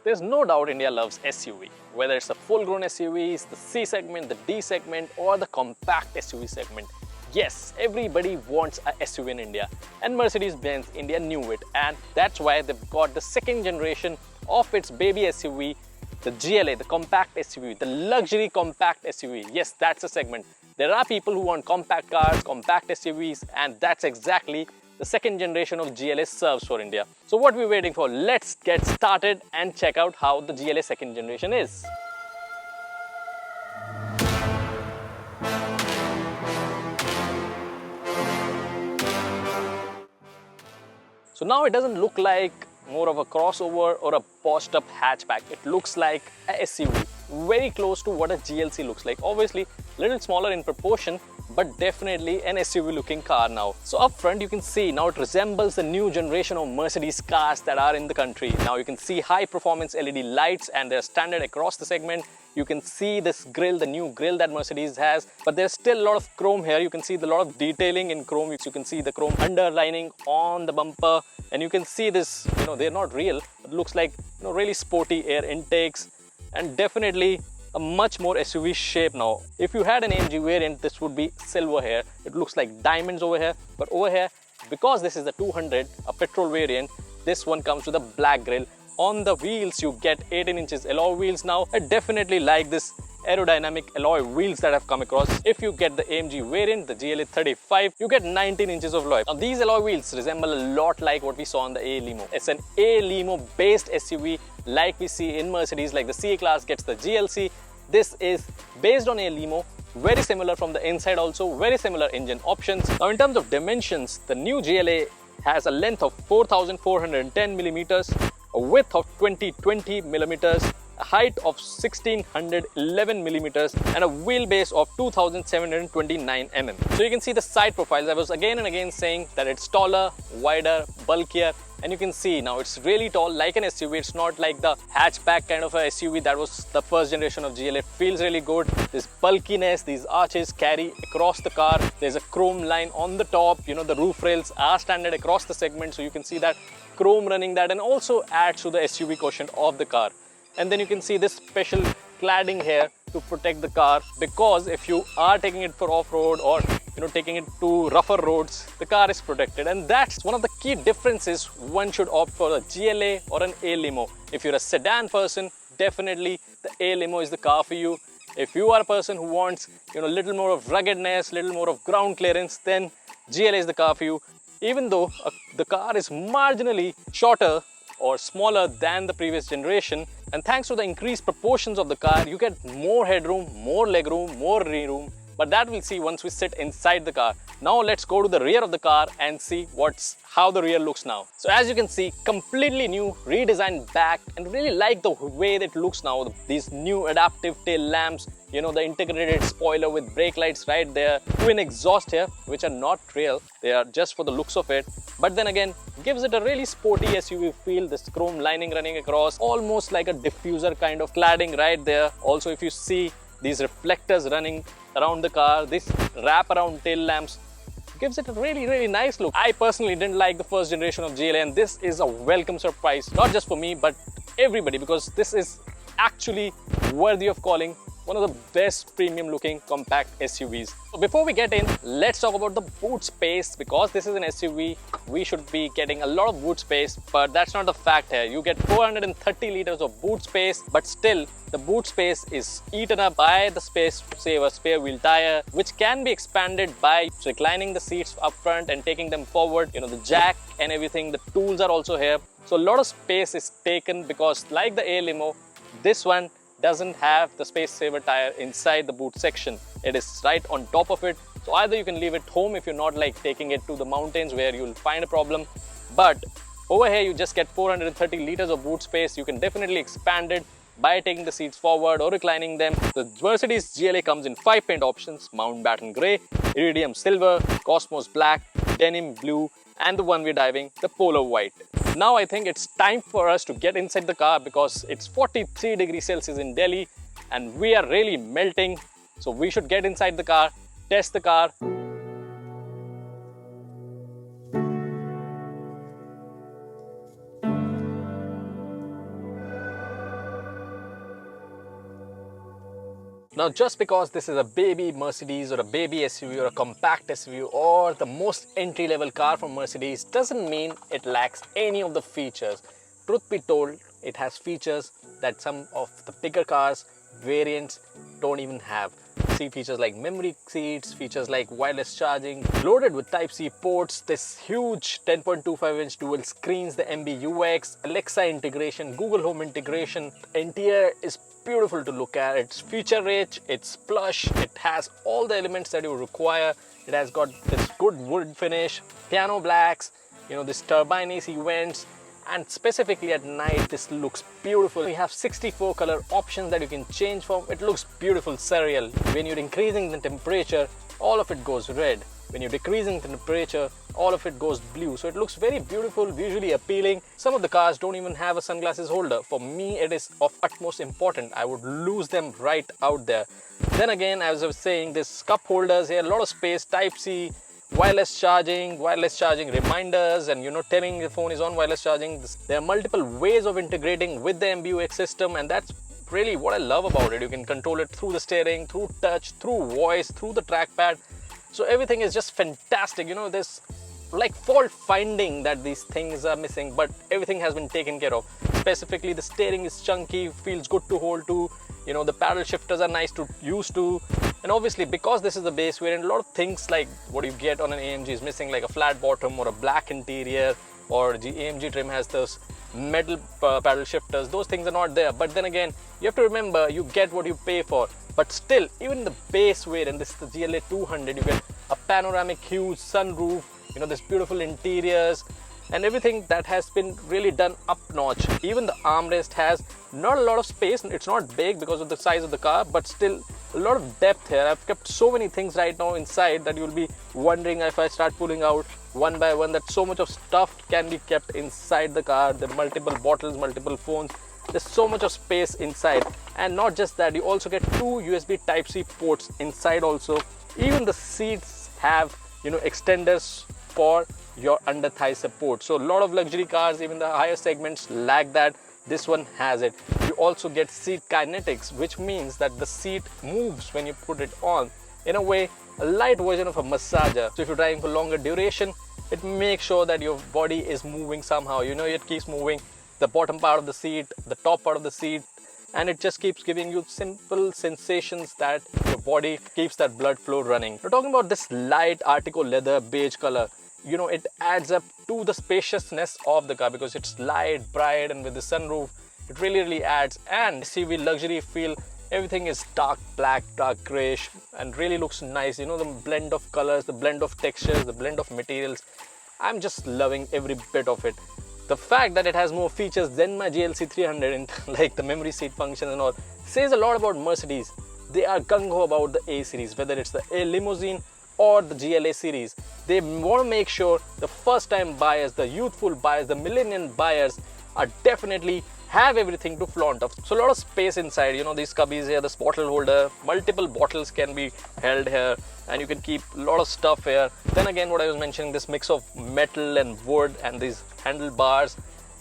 There's no doubt India loves SUV. Whether it's the full-grown SUVs, the C segment, the D segment, or the compact SUV segment. Yes, everybody wants a SUV in India, and Mercedes-Benz India knew it, and that's why they've got the second generation of its baby SUV, the GLA, the compact SUV, the luxury compact SUV. Yes, that's a segment. There are people who want compact cars, compact SUVs, and that's exactly the second generation of GLA serves for India. So what are we waiting for? Let's get started and check out how the GLA second generation is. So now it doesn't look like more of a crossover or a poshed up hatchback. It looks like a SUV, very close to what a GLC looks like. Obviously, a little smaller in proportion, but definitely an SUV looking car now. So up front you can see now it resembles the new generation of Mercedes cars that are in the country. Now you can see high performance LED lights and they're standard across the segment. You can see this grille, the new grille that Mercedes has, but there's still a lot of chrome here. You can see a lot of detailing in chrome. You can see the chrome underlining on the bumper, and you can see this, they're not real. It looks like, really sporty air intakes, and definitely a much more SUV shape now. If you had an AMG variant, this would be silver here. It looks like diamonds over here, but over here, because this is the 200, a petrol variant, this one comes with a black grille. On the wheels, you get 18 inches alloy wheels now. I definitely like this aerodynamic alloy wheels that have come across. If you get the AMG variant, the GLA 35, you get 19 inches of alloy. Now these alloy wheels resemble a lot like what we saw on the A Limo. It's an A Limo based SUV like we see in Mercedes, like the C class gets the GLC. This is based on A Limo, very similar from the inside also, very similar engine options. Now in terms of dimensions, the new GLA has a length of 4,410 millimeters, a width of 2020 millimeters, a height of 1611 millimeters, and a wheelbase of 2729 mm. So you can see the side profiles. I was again and again saying that it's taller, wider, bulkier, and you can see now it's really tall like an SUV. It's not like the hatchback kind of a SUV that was the first generation of GLA. It feels really good. This bulkiness, these arches carry across the car. There's a chrome line on the top. The roof rails are standard across the segment, so you can see that chrome running that, and also adds to the SUV quotient of the car. And then you can see this special cladding here to protect the car, because if you are taking it for off-road or taking it to rougher roads, the car is protected. And that's one of the key differences. One should opt for a GLA or an A Limo. If you're a sedan person, definitely the A Limo is the car for you. If you are a person who wants a little more of ruggedness, little more of ground clearance, then GLA is the car for you. Even though the car is marginally shorter or smaller than the previous generation, and thanks to the increased proportions of the car, you get more headroom, more legroom, more room. But that we'll see once we sit inside the car. Now let's go to the rear of the car and see how the rear looks now. So as you can see, completely new, redesigned back, and really like the way that it looks now. These new adaptive tail lamps, the integrated spoiler with brake lights right there, twin exhaust here, which are not real. They are just for the looks of it. But then again, gives it a really sporty SUV feel. This chrome lining running across, almost like a diffuser kind of cladding right there. Also, if you see these reflectors running around the car, this wrap around tail lamps gives it a really nice look. I personally didn't like the first generation of GLA, and this is a welcome surprise, not just for me but everybody, because this is actually worthy of calling one of the best premium looking compact SUVs. So before we get in, let's talk about the boot space. Because this is an SUV, we should be getting a lot of boot space, but that's not the fact here. You get 430 liters of boot space, but still the boot space is eaten up by the space saver spare wheel tire, which can be expanded by reclining the seats up front and taking them forward. The jack and everything, the tools are also here. So a lot of space is taken, because like the A Limo, this one doesn't have the space saver tire inside the boot section. It is right on top of it. So either you can leave it home if you're not like taking it to the mountains where you'll find a problem. But over here you just get 430 liters of boot space. You can definitely expand it by taking the seats forward or reclining them. The Mercedes GLA comes in 5 paint options: Mountbatten Grey, Iridium Silver, Cosmos Black, Denim Blue, and the one we're diving, the Polar White. Now I think it's time for us to get inside the car, because it's 43 degrees Celsius in Delhi and we are really melting. So we should get inside the car, test the car. Now, just because this is a baby Mercedes or a baby SUV or a compact SUV or the most entry-level car from Mercedes doesn't mean it lacks any of the features. Truth be told, it has features that some of the bigger cars variants don't even have. See features like memory seats, features like wireless charging, loaded with Type-C ports, this huge 10.25-inch dual screens, the MBUX, Alexa integration, Google Home integration. Interior is beautiful to look at. It's feature rich, it's plush, it has all the elements that you require. It has got this good wood finish, piano blacks, this turbine AC vents, and specifically at night this looks beautiful. We have 64 color options that you can change from. It looks beautiful, surreal. When you're increasing the temperature, all of it goes red. When you're decreasing the temperature, all of it goes blue. So it looks very beautiful, visually appealing. Some of the cars don't even have a sunglasses holder. For me, it is of utmost importance. I would lose them right out there. Then again, as I was saying, this cup holders here, a lot of space, Type-C, wireless charging reminders, and telling the phone is on wireless charging. There are multiple ways of integrating with the MBUX system, and that's really what I love about it. You can control it through the steering, through touch, through voice, through the trackpad. So everything is just fantastic. There's like fault finding that these things are missing, but everything has been taken care of. Specifically, the steering is chunky, feels good to hold to. The paddle shifters are nice to use to. And obviously, because this is the base variant, a lot of things like what you get on an AMG is missing, like a flat bottom or a black interior, or the AMG trim has those metal paddle shifters. Those things are not there. But then again, you have to remember, you get what you pay for. But still, even the base variant, this is the GLA 200, you get a panoramic huge sunroof, this beautiful interiors, and everything that has been really done up notch. Even the armrest has not a lot of space. It's not big because of the size of the car, but still a lot of depth here. I've kept so many things right now inside that you'll be wondering if I start pulling out one by one that so much of stuff can be kept inside the car. There are multiple bottles, multiple phones. There's so much of space inside. And not just that, you also get two USB Type-C ports inside also. Even the seats have extenders for your under thigh support. So a lot of luxury cars, even the higher segments, lack that. This one has it. You also get seat kinetics, which means that the seat moves when you put it on. In a way, a light version of a massager. So if you're driving for longer duration, it makes sure that your body is moving somehow. It keeps moving the bottom part of the seat, the top part of the seat, and it just keeps giving you simple sensations that your body keeps that blood flow running. We're talking about this light Artico leather beige color. It adds up to the spaciousness of the car because it's light, bright, and with the sunroof, it really adds. And SUV luxury feel, everything is dark black, dark grayish, and really looks nice. The blend of colors, the blend of textures, the blend of materials. I'm just loving every bit of it. The fact that it has more features than my GLC 300, and like the memory seat function and all, says a lot about Mercedes. They are gung-ho about the A series, whether it's the A limousine or the GLA series. They want to make sure the first-time buyers, the youthful buyers, the millennial buyers are definitely have everything to flaunt of. So a lot of space inside. These cubbies here, this bottle holder, multiple bottles can be held here, and you can keep a lot of stuff here. Then again, what I was mentioning, this mix of metal and wood and these handlebars,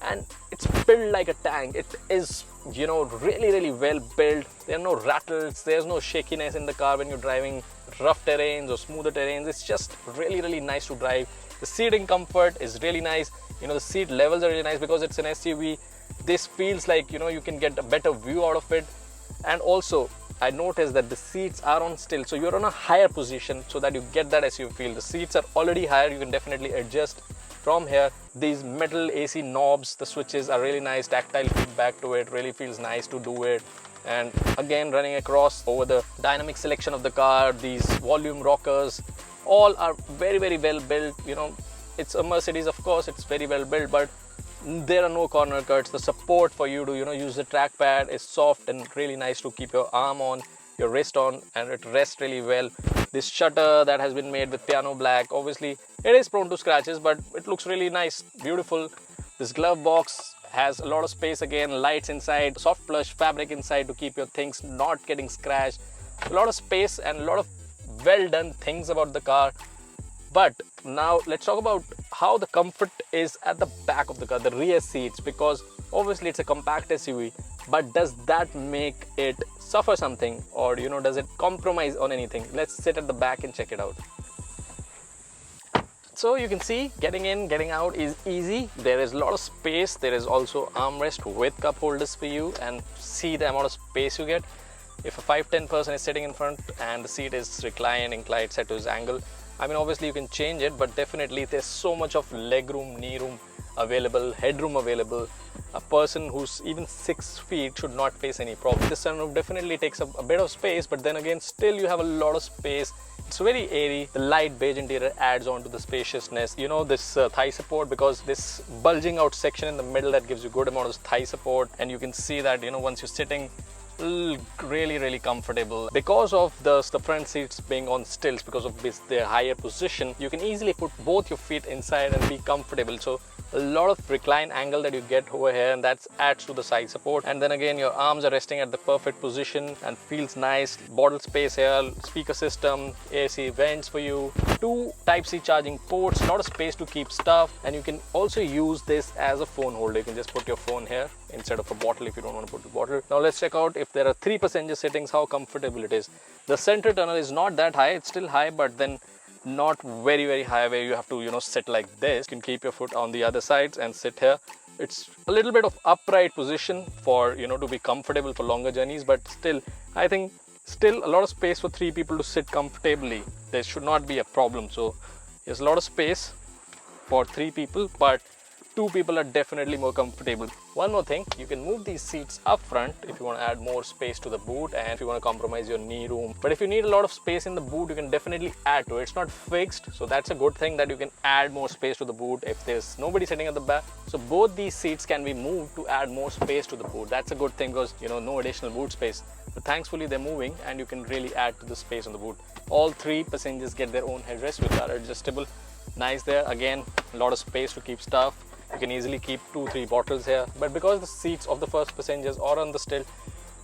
and it's built like a tank. It is really well built. There are no rattles, there's no shakiness in the car when you're driving rough terrains or smoother terrains. It's just really nice to drive. The seating comfort is really nice. The seat levels are really nice because it's an SUV. This feels like you can get a better view out of it. And also I noticed that the seats are on still, so you're on a higher position so that you get that SUV feel. The seats are already higher, you can definitely adjust from here. These metal AC knobs, the switches are really nice, tactile feedback to it, really feels nice to do it. And again, running across over the dynamic selection of the car, these volume rockers, all are very well built. It's a Mercedes, of course, it's very well built, but there are no corner cuts. The support for you to use the trackpad is soft and really nice to keep your arm on, your wrist on, and it rests really well. This shutter that has been made with piano black, obviously it is prone to scratches, but it looks really nice, beautiful. This glove box has a lot of space, again, lights inside, soft plush fabric inside to keep your things not getting scratched. A lot of space and a lot of well done things about the car. But now let's talk about how the comfort is at the back of the car, the rear seats, because obviously it's a compact SUV, but does that make it suffer something, or does it compromise on anything? Let's sit at the back and check it out. So you can see getting in, getting out is easy. There is a lot of space. There is also armrest with cup holders for you, and see the amount of space you get. If a 5'10" person is sitting in front and the seat is reclined, inclined, set to his angle, I mean, obviously you can change it, but definitely there's so much of leg room, knee room available, headroom available. A person who's even 6 feet should not face any problem. This sunroof definitely takes up a bit of space, but then again, still you have a lot of space. It's very airy. The light beige interior adds on to the spaciousness. This thigh support, because this bulging out section in the middle, that gives you good amount of thigh support, and you can see that once you're sitting, really comfortable. Because of the front seats being on stilts, because of their higher position, you can easily put both your feet inside and be comfortable. So a lot of recline angle that you get over here, and that adds to the side support. And then again, your arms are resting at the perfect position and feels nice. Bottle space here, speaker system, AC vents for you, 2 Type-C charging ports, a lot of space to keep stuff. And you can also use this as a phone holder. You can just put your phone here instead of a bottle if you don't want to put the bottle. Now let's check out if there are 3 passenger sittings, how comfortable it is. The center tunnel is not that high, it's still high, but then not very high where you have to sit like this. You can keep your foot on the other sides and sit here. It's a little bit of upright position for to be comfortable for longer journeys, but still I think still a lot of space for 3 people to sit comfortably. There should not be a problem. So there's a lot of space for 3 people, but 2 people are definitely more comfortable. One more thing, you can move these seats up front if you want to add more space to the boot, and if you want to compromise your knee room. But if you need a lot of space in the boot, you can definitely add to it. It's not fixed, so that's a good thing, that you can add more space to the boot if there's nobody sitting at the back. So both these seats can be moved to add more space to the boot. That's a good thing, because no additional boot space. But thankfully they're moving, and you can really add to the space on the boot. All 3 passengers get their own headrests, which are adjustable. Nice there. Again, a lot of space to keep stuff. You can easily keep 2-3 bottles here, but because the seats of the first passengers are on the stilt,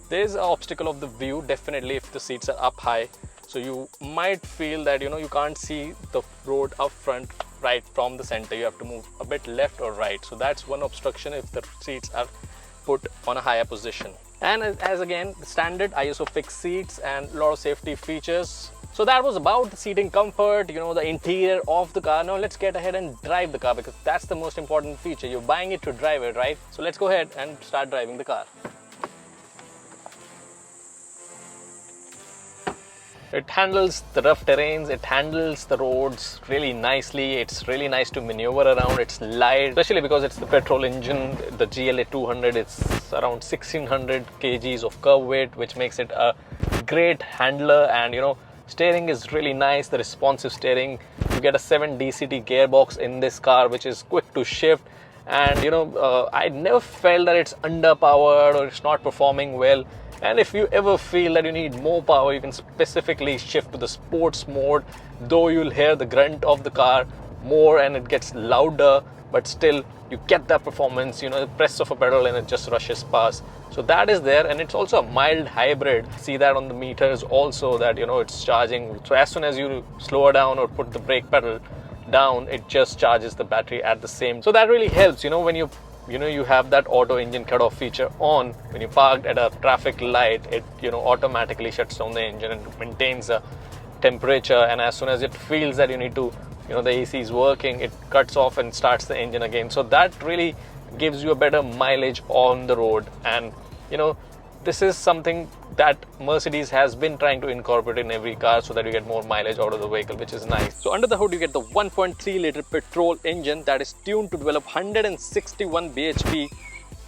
there is an obstacle of the view definitely if the seats are up high. So you might feel that you can't see the road up front right from the center. You have to move a bit left or right. So that's one obstruction if the seats are put on a higher position. And as again, the standard ISO fixed seats and a lot of safety features. So that was about the seating comfort, the interior of the car. Now let's get ahead and drive the car, because that's the most important feature. You're buying it to drive it, right? So let's go ahead and start driving the car. It handles the rough terrains, it handles the roads really nicely. It's really nice to maneuver around. It's light, especially because it's the petrol engine. The GLA 200, it's around 1600 kgs of curb weight, which makes it a great handler. And steering is really nice, the responsive steering. You get a 7 DCT gearbox in this car, which is quick to shift. And I never felt that it's underpowered or it's not performing well. And if you ever feel that you need more power, you can specifically shift to the sports mode, though you'll hear the grunt of the car more and it gets louder, but still you get that performance, the press of a pedal and it just rushes past. So that is there, and it's also a mild hybrid. See that on the meters also, that it's charging. So as soon as you slow down or put the brake pedal down, it just charges the battery at the same. So that really helps, when you have that auto engine cutoff feature on. When you parked at a traffic light, it automatically shuts down the engine and maintains a temperature, and as soon as it feels that you need to the AC is working, it cuts off and starts the engine again. So that really gives you a better mileage on the road. And this is something that Mercedes has been trying to incorporate in every car, so that you get more mileage out of the vehicle, which is nice. So under the hood you get the 1.3 liter petrol engine that is tuned to develop 161 bhp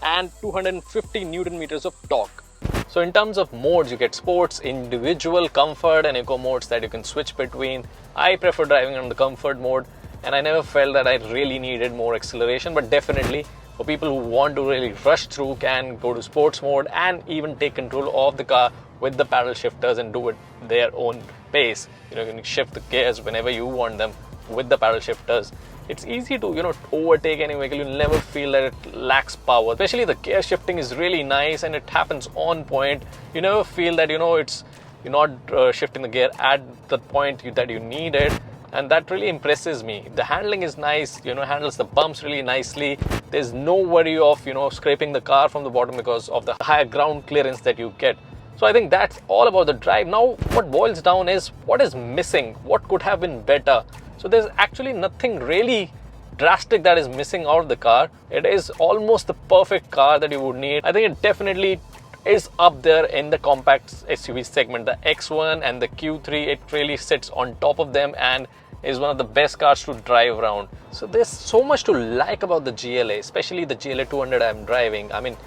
and 250 Newton meters of torque. So in terms of modes, you get sports, individual, comfort and eco modes that you can switch between. I prefer driving on the comfort mode, and I never felt that I really needed more acceleration, but definitely for people who want to really rush through can go to sports mode and even take control of the car with the paddle shifters and do it their own pace. You can shift the gears whenever you want them with the paddle shifters. It's easy to overtake any vehicle. You'll never feel that it lacks power. Especially the gear shifting is really nice and it happens on point. You never feel that you're not shifting the gear at the point that you need it. And that really impresses me. The handling is nice, handles the bumps really nicely. There's no worry of, scraping the car from the bottom because of the higher ground clearance that you get. So I think that's all about the drive. Now what boils down is what is missing, what could have been better. So there's actually nothing really drastic that is missing out of the car. It is almost the perfect car that you would need. I think it definitely is up there in the compact SUV segment. The X1 and the Q3, it really sits on top of them and is one of the best cars to drive around. So there's so much to like about the GLA, especially the GLA 200 I'm driving. I mean,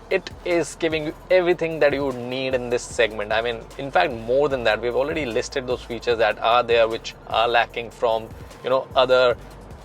it is giving you everything that you would need in this segment. I mean, in fact, more than that. We've already listed those features that are there which are lacking from, you know, other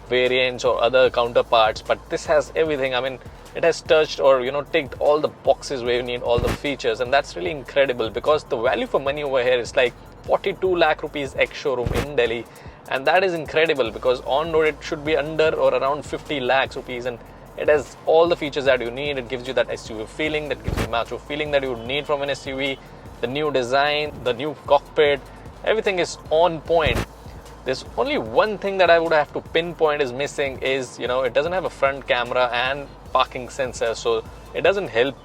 variants or other counterparts, but this has everything. I mean, it has touched or, you know, ticked all the boxes where you need all the features, and that's really incredible because the value for money over here is like 42 lakh rupees ex-showroom in Delhi, and that is incredible because on road it should be under or around 50 lakhs rupees, and it has all the features that you need. It gives you that SUV feeling, that gives you macho feeling that you would need from an SUV. The new design, the new cockpit, everything is on point. There's only one thing that I would have to pinpoint is missing is, you know, it doesn't have a front camera and parking sensor, so it doesn't help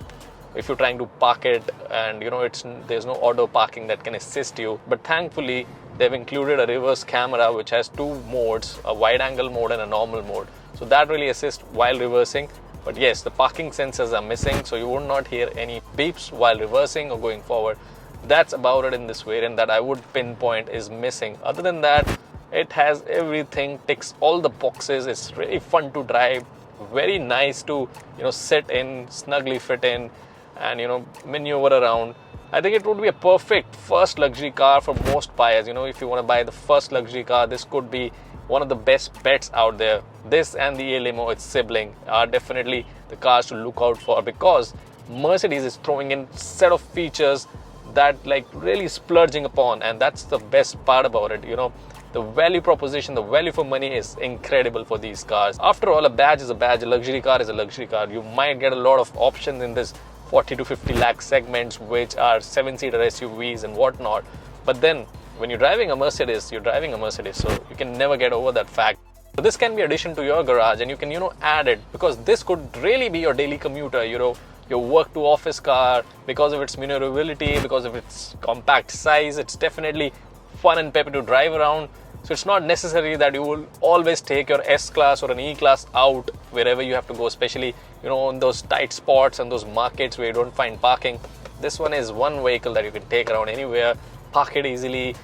if you're trying to park it, and, you know, there's no auto parking that can assist you. But thankfully they've included a reverse camera which has two modes, a wide angle mode and a normal mode, so that really assists while reversing. But yes, the parking sensors are missing, so you will not hear any beeps while reversing or going forward. That's about it in this variant that I would pinpoint is missing. Other than that, it has everything, ticks all the boxes. It's really fun to drive, very nice to, you know, sit in, snugly fit in, and, you know, maneuver around. I think it would be a perfect first luxury car for most buyers. You know, if you want to buy the first luxury car, this could be one of the best bets out there. This and the A-Limo, its sibling, are definitely the cars to look out for because Mercedes is throwing in set of features that like really splurging upon, and that's the best part about it. You know, the value proposition, the value for money is incredible for these cars. After all, a badge is a badge, a luxury car is a luxury car. You might get a lot of options in this 40 to 50 lakh segments, which are 7-seater SUVs and whatnot. But then when you're driving a Mercedes, you're driving a Mercedes, so you can never get over that fact. So this can be addition to your garage, and you can, you know, add it because this could really be your daily commuter, you know, your work to office car, because of its maneuverability, because of its compact size. It's definitely fun and peppy to drive around. So it's not necessary that you will always take your S-Class or an E-Class out wherever you have to go, especially, you know, in those tight spots and those markets where you don't find parking. This one is one vehicle that you can take around anywhere, park it easily,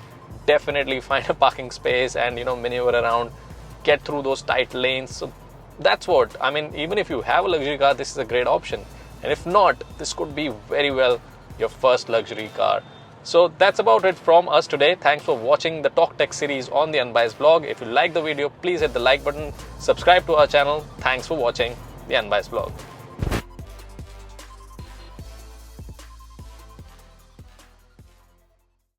definitely find a parking space and, you know, maneuver around, get through those tight lanes. So that's what, I mean, even if you have a luxury car, this is a great option. And if not, this could be very well your first luxury car. So that's about it from us today. Thanks for watching the Talk Tech series on the Unbiased blog. If you like the video, please hit the like button, subscribe to our channel. Thanks for watching the Unbiased blog.